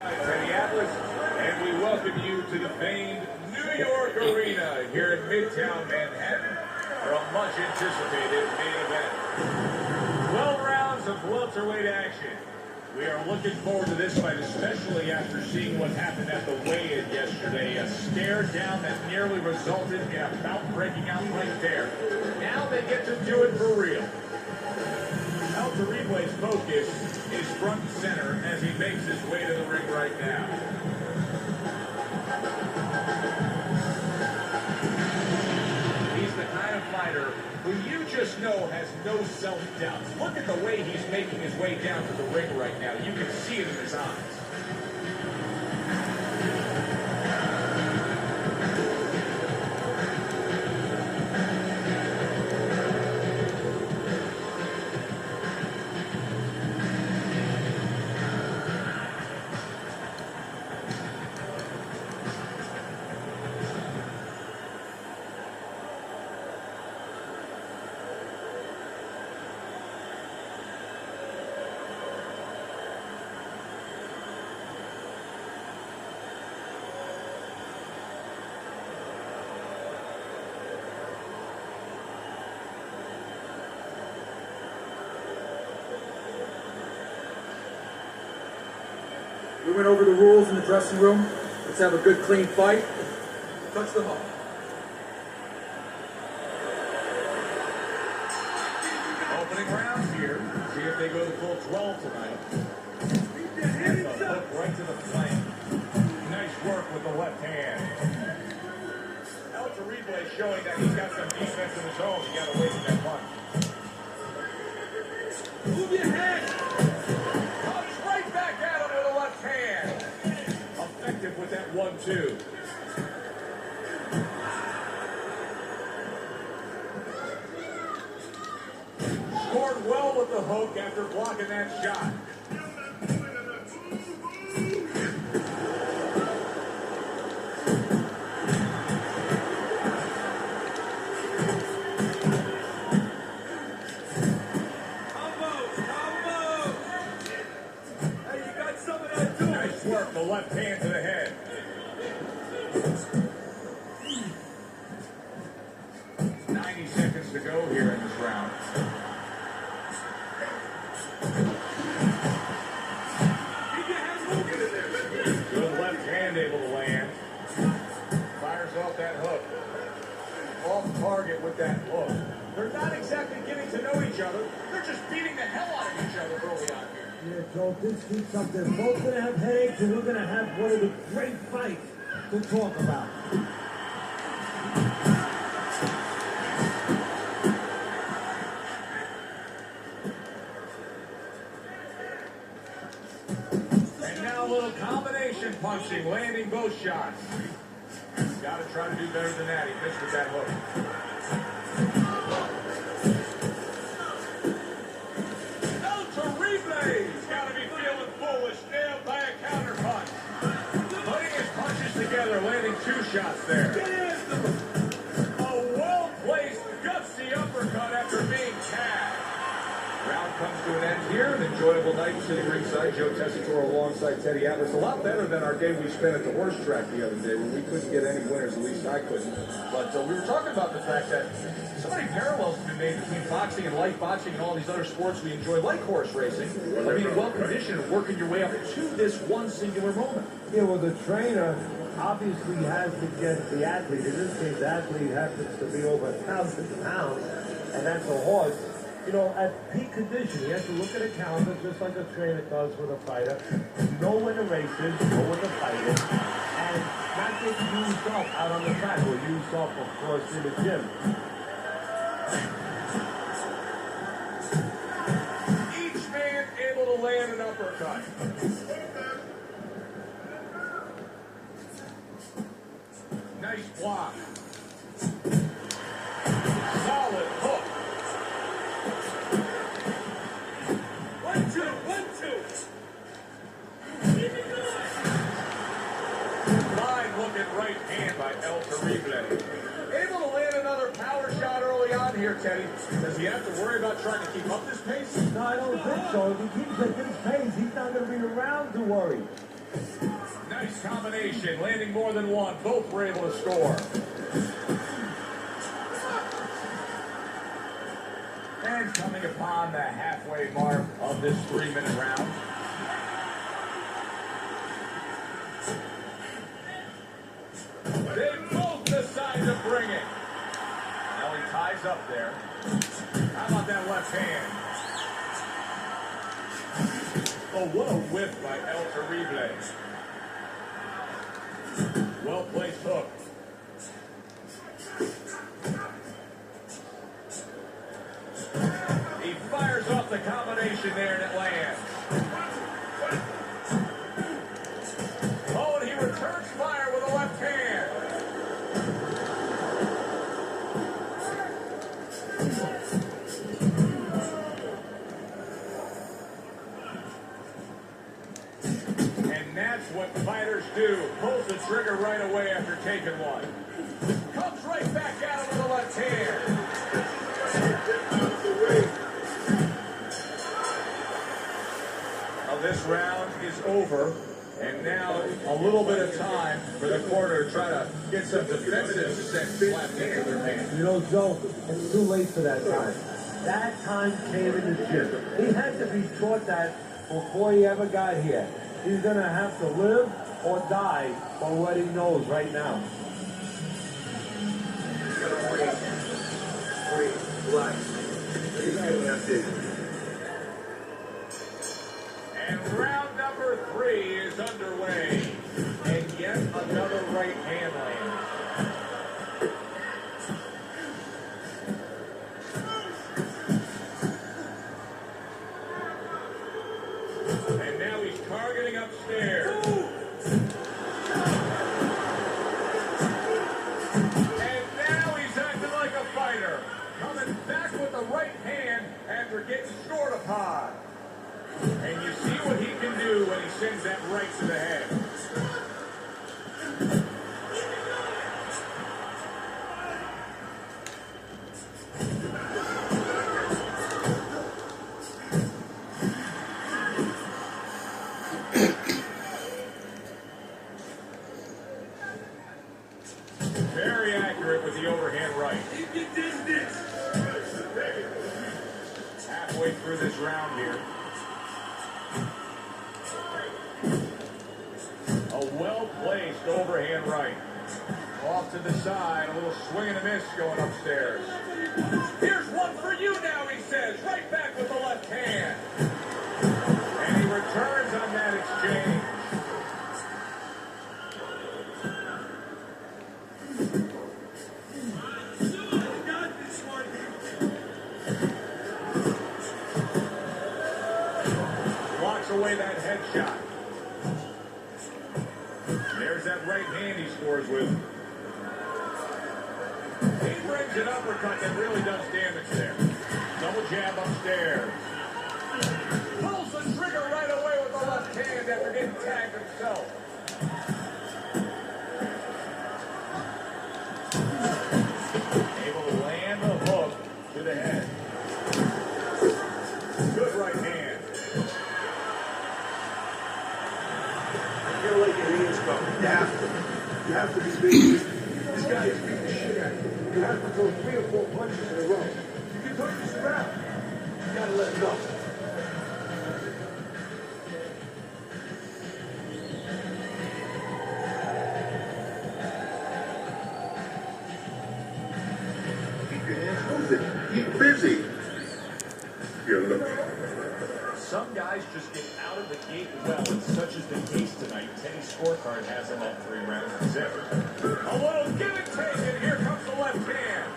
Minneapolis, and we welcome you to the famed New York Arena here in Midtown Manhattan for a much anticipated main event. 12 rounds of welterweight action. We are looking forward to this fight, especially after seeing what happened at the weigh-in yesterday. A stare down that nearly resulted in a bout breaking out right there. Now they get to do it for real. El Terrible's focus is front and center as he makes his way to the ring right now. He's the kind of fighter who you just know has no self-doubts. Look at the way he's making his way down to the ring right now. You can see it in his eyes. We went over the rules in the dressing room. Let's have a good, clean fight. Touch them up. Opening rounds here. See if they go the full 12 tonight. And the hook right to the flank. Nice work with the left hand. El Terrible showing that he's got some defense in his own. He got away from that punch. Move your head. Comes right back at him with a left hand. Effective with that 1-2. Scored well with the hook after blocking that shot. Nice work, the left hand to the head. "90 seconds to go here in this round. Good left hand able to land. Fires off that hook. Off target with that hook. They're not exactly getting to know each other. They're just beating the hell out of each other early on here. Yeah, Joe, this keeps up. They're both going to have headaches, and we're going to have one of the great fights to talk about. And now a little combination punching, landing both shots. Got to try to do better than that. He missed with that hook. El Terrible's got to be feeling foolish. Nailed by a counter punch. Putting his punches together, landing 2 shots there. A well-placed, gutsy uppercut after being tagged. Round comes to an end here. An enjoyable night sitting ringside. Joe Tessitore alongside Teddy Atlas. A lot better than our day we spent at the horse track the other day when we couldn't get any winners. At least I couldn't. But we were talking about the fact that so many parallels have been made between boxing and light boxing and all these other sports we enjoy, like horse racing, or being well-conditioned and working your way up to this one singular moment. Yeah, well, the trainer obviously has to get the athlete. In this case, the athlete happens to be over 1,000 pounds, and that's a horse. You know, at peak condition, you have to look at a calendar just like a trainer does with a fighter. Know when the race is, know when the fight is, and not get used up out on the track or used up, of course, in the gym. Each man able to land an uppercut. Nice block. Solid hook. 1-2, 1-2. Fine looking right hand by El Terrible. Able to land another power shot early on here, Teddy. Does he have to worry about trying to keep up this pace? No, I don't think so. If he keeps at this pace, he's not going to be around to worry. Nice combination, landing more than one. Both were able to score. And coming upon the halfway mark of this 3-minute round. They both decide to bring it. Now he ties up there. How about that left hand? Oh, what a whiff by El Terrible. Well-placed hook. He fires off the combination there and it lands. Oh, and he returns fire with a left hand. And that's what fighters do. Pulls the trigger right away after taking one. Comes right back at him with a left hand. Well, this round is over. And now a little bit of time for the corner to try to get some defensive slap into their man. You know, Joe, it's too late for that time. That time came in the gym. He had to be taught that before he ever got here. He's going to have to live or die for what he knows right now. And round number 3 is underway. And yet another right hand lands. And now he's targeting upstairs. And now he's acting like a fighter. Coming back with the right hand after getting scored upon. And you see what he can do when he sends that right to the head. Very accurate with the overhand right. Halfway through this round here. A well-placed overhand right. Off to the side, a little swing and a miss going upstairs. Here's one for you now, he says. Right back with the left hand. And he returns on that exchange. Blocks away that headshot. There's that right hand he scores with. He brings an uppercut that really does damage there. Double jab upstairs. Pulls the trigger right away with the left hand after getting tagged himself. Able to land the hook to the head. Good right hand. You gotta let your hands go. You have to be big. This guy is beating the shit out of you. You have to throw 3 or 4 punches in a row. You can turn this around. You gotta let it go. Keep your hands moving. Keep busy. You're looking. Some guys just get out of the gate well, and such is the case tonight. Teddy's scorecard has him up 3 rounds to 0. A little give and take, and here comes the left hand.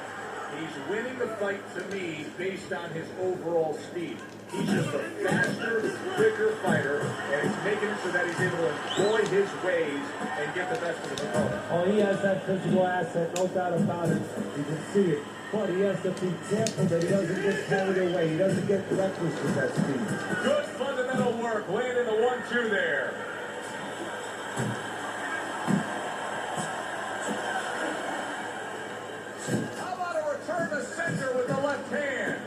He's winning the fight to me based on his overall speed. He's just a faster, quicker fighter, and it's making it so that he's able to employ his ways and get the best of his opponent. Oh, he has that physical asset, no doubt about it. You can see it. But he has to be careful that he doesn't get carried away. He doesn't get reckless with that speed. Good fundamental work, landing the 1-2 there. How about a return to center with the left hand?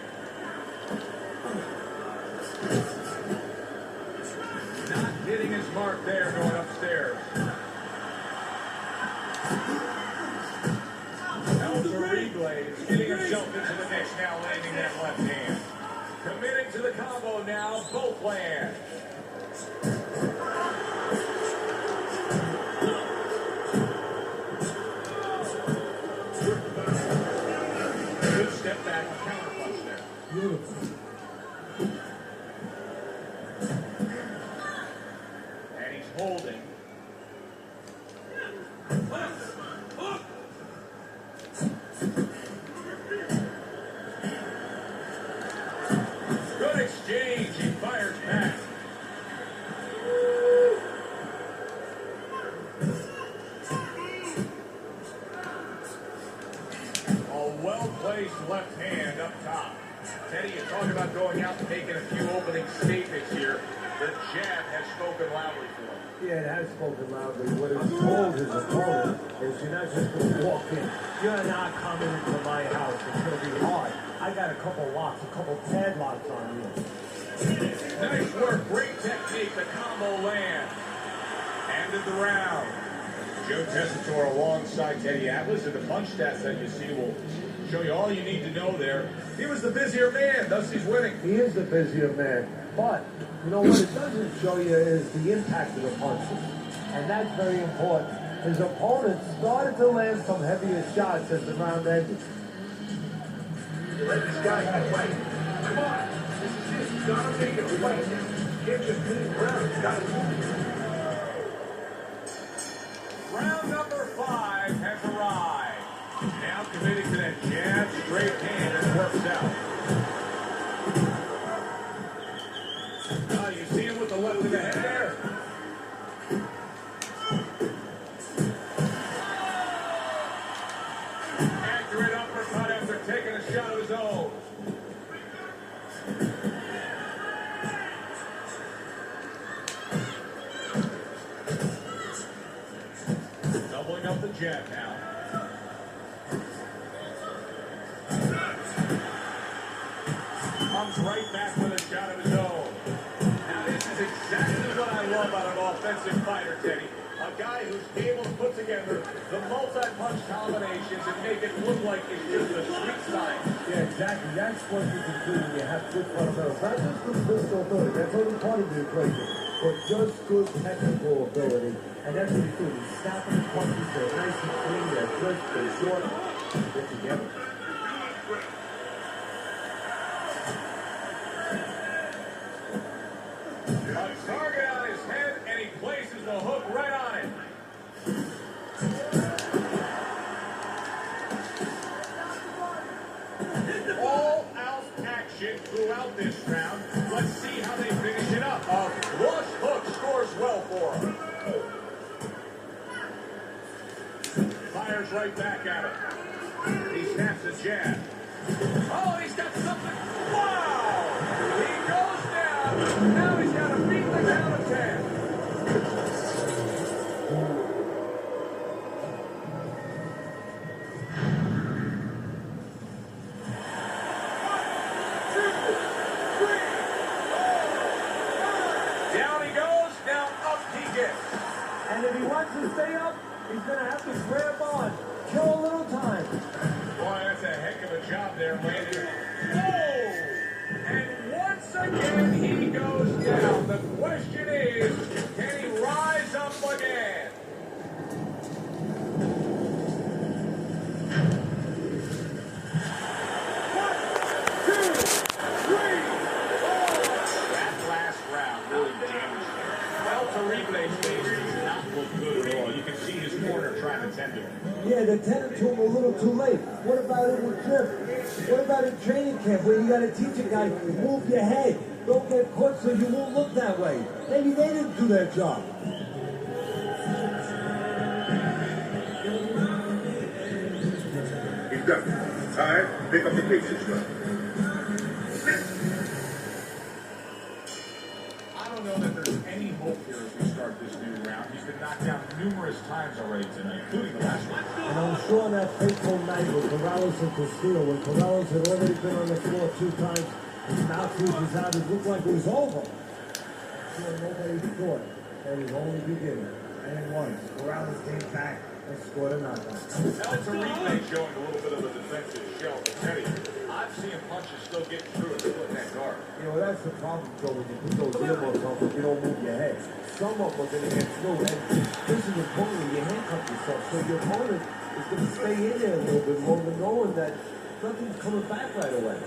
Not hitting his mark there, going up combo now, both land. Good step back, counter punch there. Beautiful. And he's holding. Good exchange. He fires back. A well-placed left hand up top. Teddy, you talk about going out and making a few opening statements here. The jab has spoken loudly for him. Yeah, it has spoken loudly. What it's told his opponent is you're not just going to walk in. You're not coming into my house. It's going to be hard. I got a couple locks, a couple padlocks on you. Nice work, great technique, the combo land. Ended the round. Joe Tessitore alongside Teddy Atlas, and the punch stats that you see will show you all you need to know there. He was the busier man, thus he's winning. He is the busier man. But, you know, what it doesn't show you is the impact of the punches. And that's very important. His opponent started to land some heavier shots as the round ended. You let this guy get away. Come on. This is it. You gotta make it away. You can't just leave him around. You gotta move. Round number 5 has arrived. Now committing to that jab, straight hand, and works out. You see him with the left of the head there. Accurate uppercut after taking a shot of his own. Doubling up the jab now. Comes right back with a shot of his own. Now this is exactly what I love out of an offensive fighter, Teddy. A guy who's able to put together the multi-punch combinations and make it look like it's just a sweet science. Yeah, exactly. That's what you can do when you have good fundamentals. Not just good physical ability. That's only part of the equation. But just good technical ability. And that's what he's doing. He's snapping his punches. They're nice and clean. They're crisp. They're short. They're together. A target on his head, and he places the hook right on it. All-out action throughout this round. Let's see how they finish it up. A flush hook scores well for him. Fires right back at him. He snaps a jab. Oh, he's got something. Wow! He goes down. Now he's got to beat the count of 10. Down he goes, now up he gets. And if he wants to stay up, he's going to have to grab on. Kill a little time. Boy, that's a heck of a job there, Landon. Whoa! And once again he goes down. The question is, can he rise up again? One, two, three, four. That last round really damaged him. El Terrible stage does not look good at all. You can see his corner trying to tend to him. Yeah, they tended to him a little too late. What about in the gym? What about in training camp where you got to teach a guy, move your head. Don't get caught so you won't look that way. Maybe they didn't do their job. He's done. All right, pick up the pieces, bro. I don't know that there's any hope here as we start this new round. He's been knocked down numerous times already tonight, including the last one. And I'm sure on that fateful night with Peraza and Castillo, when Peraza had already been on the floor 2 times, his mouth was out, it looked like it was over. I'm sure nobody thought that it was only beginning. And it was. Peraza came back and scored a knockout. El Terrible showing a little bit of a defensive shell, but Teddy, I I've seen punches still get through and split that guard. You know, that's the problem, Joe, when you put those earmuffs on, but you don't move your head. Some of them are going to get through, and this is important. You handcuff yourself, so your opponent is going to stay in there a little bit longer, knowing that nothing's coming back right away.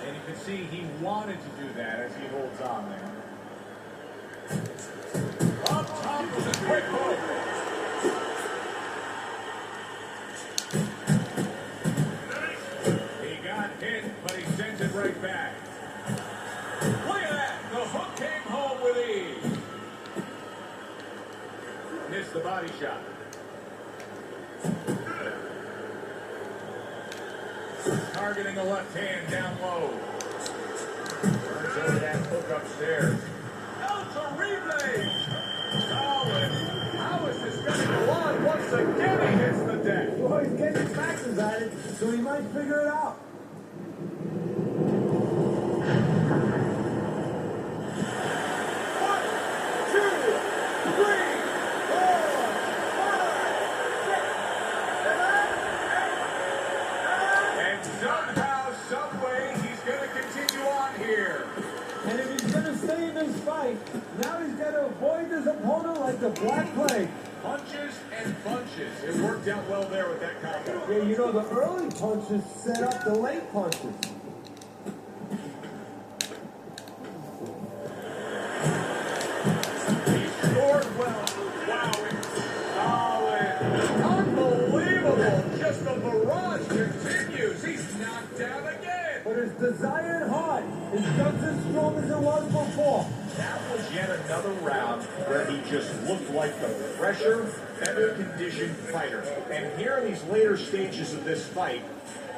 And you can see he wanted to do that as he holds on there. Up top with a quick hook. He got hit, but he sends it right back. Look at that. The hook came home with ease. Missed the body shot. Targeting the left hand down low. Turns over that hook upstairs. Solid. How is this going to go on? Once again, he hits the deck. Well, he's getting his maxes at it, so he might figure it out. 1, 2, 3, 4, 5, 6, 7, 8. And somehow, someway, he's going to continue on here. And if he's going to stay in this fight, now he's got to avoid his opponent like the Black Plague. Punches and bunches. It worked out well there with that combo. Yeah, you know, the early punches set up the late punches. He scored well. Wow, it's solid. Unbelievable. Just the barrage continues. He's knocked down again. But his desired heart is just as strong as it was before. That was yet another round where he just looked like the fresher, better conditioned fighter. And here in these later stages of this fight,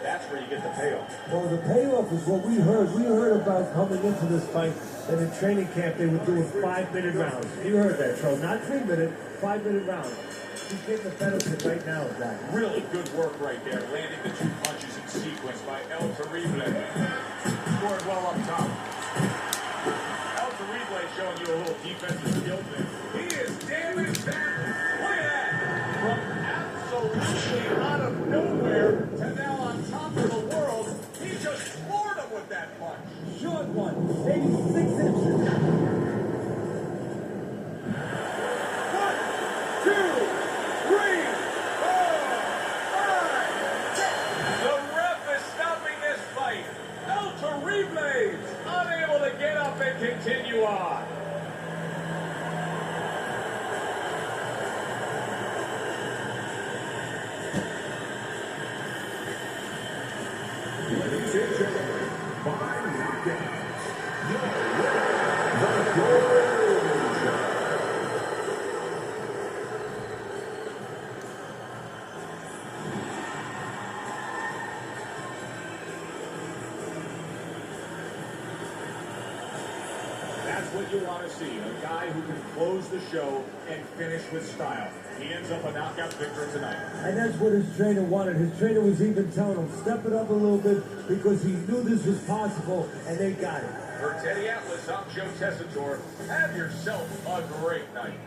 that's where you get the payoff. Well, the payoff is what we heard. We heard about coming into this fight that in training camp they were doing 5-minute rounds. You heard that, so not 3-minute, 5-minute rounds. He's getting the benefit right now of that. Really good work right there, landing the 2 punches in sequence by El Terrible. Scored well up top. El Terrible showing you a little defensive skill there. He is damaged back. Look at that. From absolutely out of nowhere to now on top of the world, he just floored him with that punch. Short one, maybe 6 inches. 1, 2, 3, 4, 5, 6. The ref is stopping this fight. El Terrible unable to get up and continue on. Ladies and gentlemen, by knockouts, your winner, the Gold That's what you want to see, a guy who can close the show and finish with style. He ends up a knockout victor tonight. And that's what his trainer wanted. His trainer was even telling him, step it up a little bit, because he knew this was possible, and they got it. For Teddy Atlas, I'm Joe Tessitore. Have yourself a great night.